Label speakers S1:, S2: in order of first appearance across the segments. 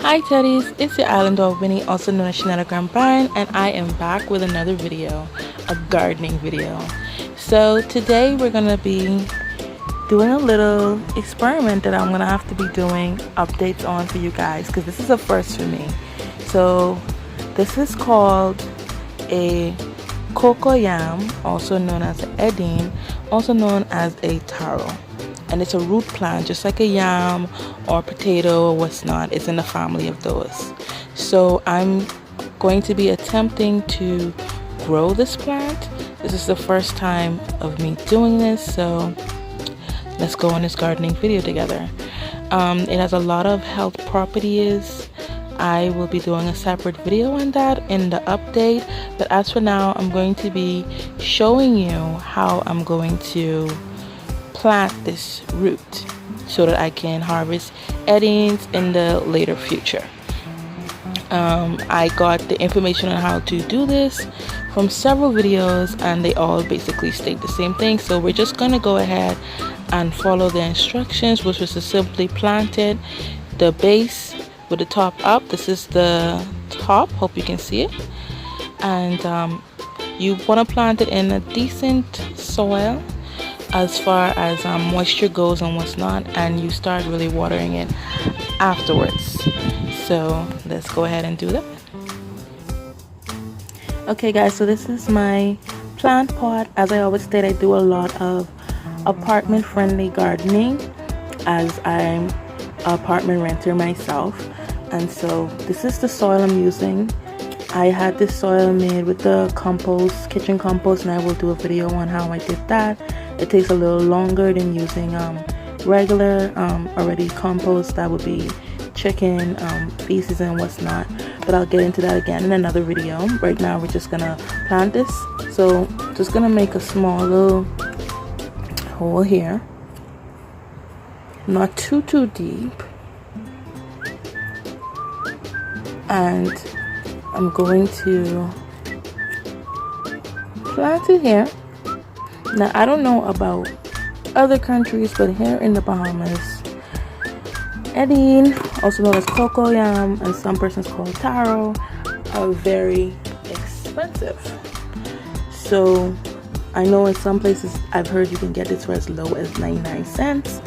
S1: Hi Teddies, it's your island dog Winnie, also known as Shenanigan Brian, and I am back with another video, a gardening video. So today we're gonna be doing a little experiment that I'm gonna have to be doing updates on for you guys because this is a first for me. So this is called a Coco Yam, also known as an Edine, also known as a Taro. And it's a root plant, just like a yam or potato or what's not. It's in the family of those. So I'm going to be attempting to grow this plant. This is the first time of me doing this, so let's go on this gardening video together. It has a lot of health properties. I will be doing a separate video on that in the update, but as for now, I'm going to be showing you how I'm going to plant this root so that I can harvest Edines in the later future. I got the information on how to do this from several videos and they all basically state the same thing, so we're just going to go ahead and follow the instructions, which was to simply plant it, the base with the top up. This is the top, hope you can see it, and you want to plant it in a decent soil as far as moisture goes and what's not, and you start really watering it afterwards. So let's go ahead and do that. Okay guys, so this is my plant pot. As I always state, I do a lot of apartment friendly gardening as I'm an apartment renter myself, and so this is the soil I'm using. I had this soil made with the compost, kitchen compost, and I will do a video on how I did that. It takes a little longer than using regular already compost. That would be chicken feces and what's not, but I'll get into that again in another video. Right now we're just gonna plant this, so just gonna make a small little hole here, not too deep, and I'm going to plant it here. Now I don't know about other countries, but here in the Bahamas, Edine, also known as Coco Yam, and some persons call it Taro, are very expensive. So I know in some places I've heard you can get this for as low as 99 cents.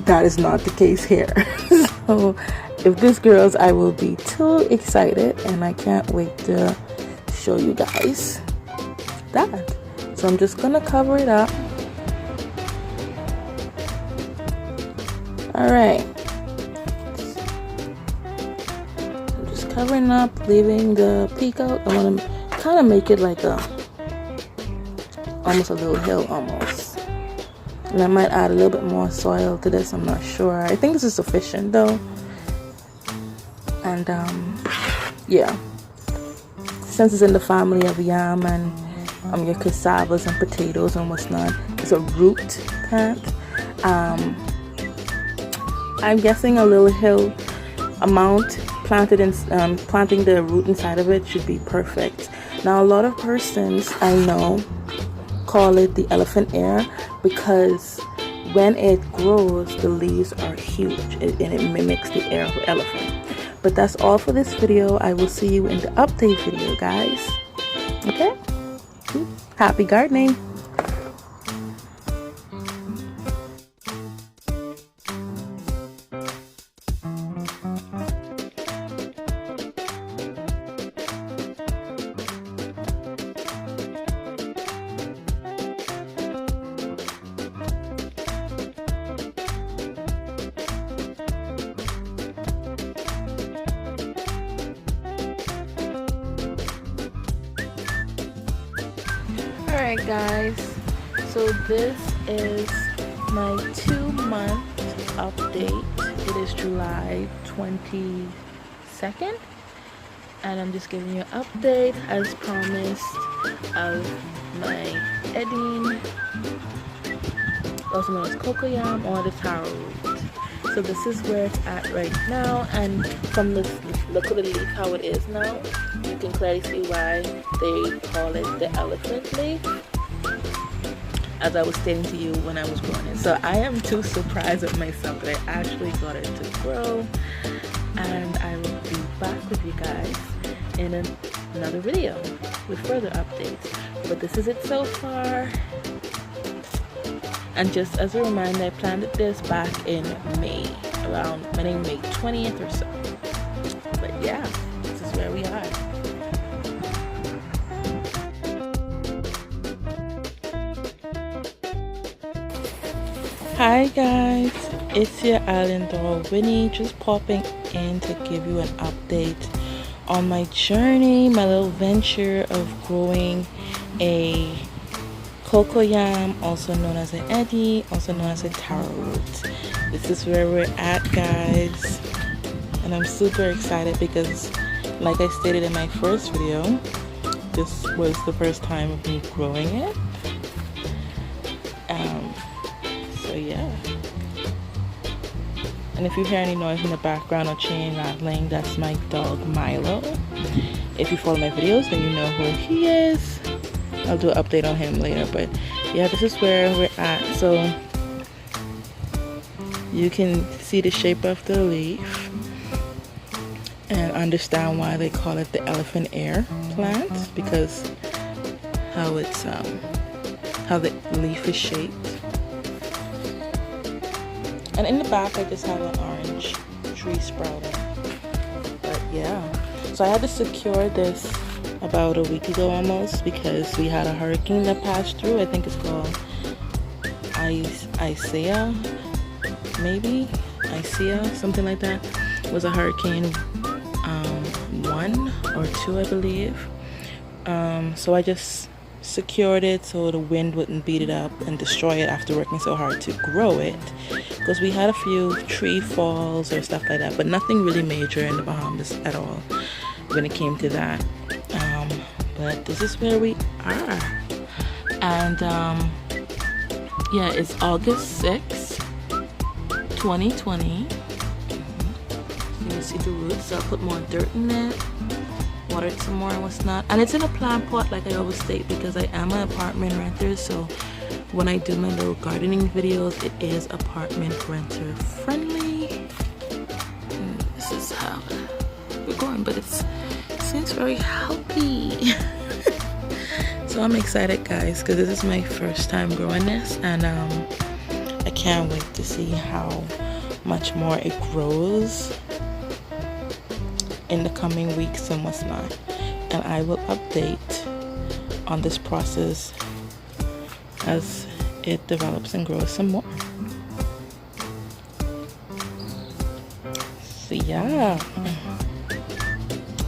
S1: That is not the case here. So if this grows, I will be too excited, and I can't wait to show you guys that. So I'm just gonna cover it up. Alright, I'm just covering up, leaving the peak out. I want to kind of make it like almost a little hill almost. And I might add a little bit more soil to this, I'm not sure. I think this is sufficient though. And yeah, since it's in the family of yam and your cassavas and potatoes and what's not, it's a root plant. I'm guessing a little hill amount planted in planting the root inside of it should be perfect. Now a lot of persons I know call it the elephant ear because when it grows the leaves are huge and it mimics the ear of an elephant. But that's all for this video. I will see you in the update video, guys. Okay? Happy gardening! Alright guys, so this is my 2-month update. It is July 22nd, and I'm just giving you an update as promised of my Edine, also known as Coco Yam or the Taro root. So this is where it's at right now, and from the look of the leaf how it is now, you can clearly see why they call it the elephant leaf, as I was stating to you when I was growing it. So I am too surprised with myself that I actually got it to grow. and I will be back with you guys in another video with further updates. But this is it so far. And just as a reminder, I planted this back in May, around May 20th or so. But yeah, this is where we are. Hi guys, it's your island dog Winnie, just popping in to give you an update on my journey, my little venture of growing a Coco Yam, also known as an Eddy, also known as a Taro root. This is where we're at, guys, and I'm super excited because, like I stated in my first video, this was the first time of me growing it. So yeah. And if you hear any noise in the background or chain rattling, that's my dog Milo. If you follow my videos, then you know who he is. I'll do an update on him later, but yeah, this is where we're at. So you can see the shape of the leaf and understand why they call it the elephant ear plant, because how it's how the leaf is shaped. And in the back I just have an orange tree sprouting. But yeah, so I had to secure this about a week ago almost, because we had a hurricane that passed through. I think it's called Isaiah, maybe Isaiah, something like that. It was a hurricane 1 or 2, I believe. So I just secured it so the wind wouldn't beat it up and destroy it after working so hard to grow it, because we had a few tree falls or stuff like that, but nothing really major in the Bahamas at all when it came to that. But this is where we are, and yeah, it's August 6th, 2020. You can see the roots, so I'll put more dirt in it, water it some more and what's not. And it's in a plant pot, like I always state, because I am an apartment renter, so when I do my little gardening videos, it is apartment renter friendly. And this is how we're going, but it seems very healthy. So I'm excited, guys, because this is my first time growing this, and I can't wait to see how much more it grows in the coming weeks and what's not. And I will update on this process as it develops and grows some more. So yeah,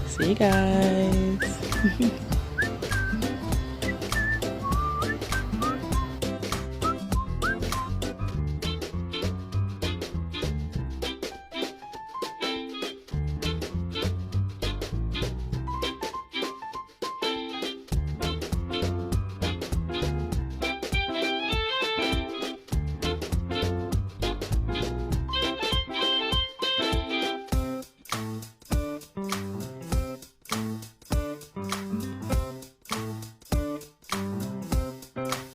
S1: see you guys.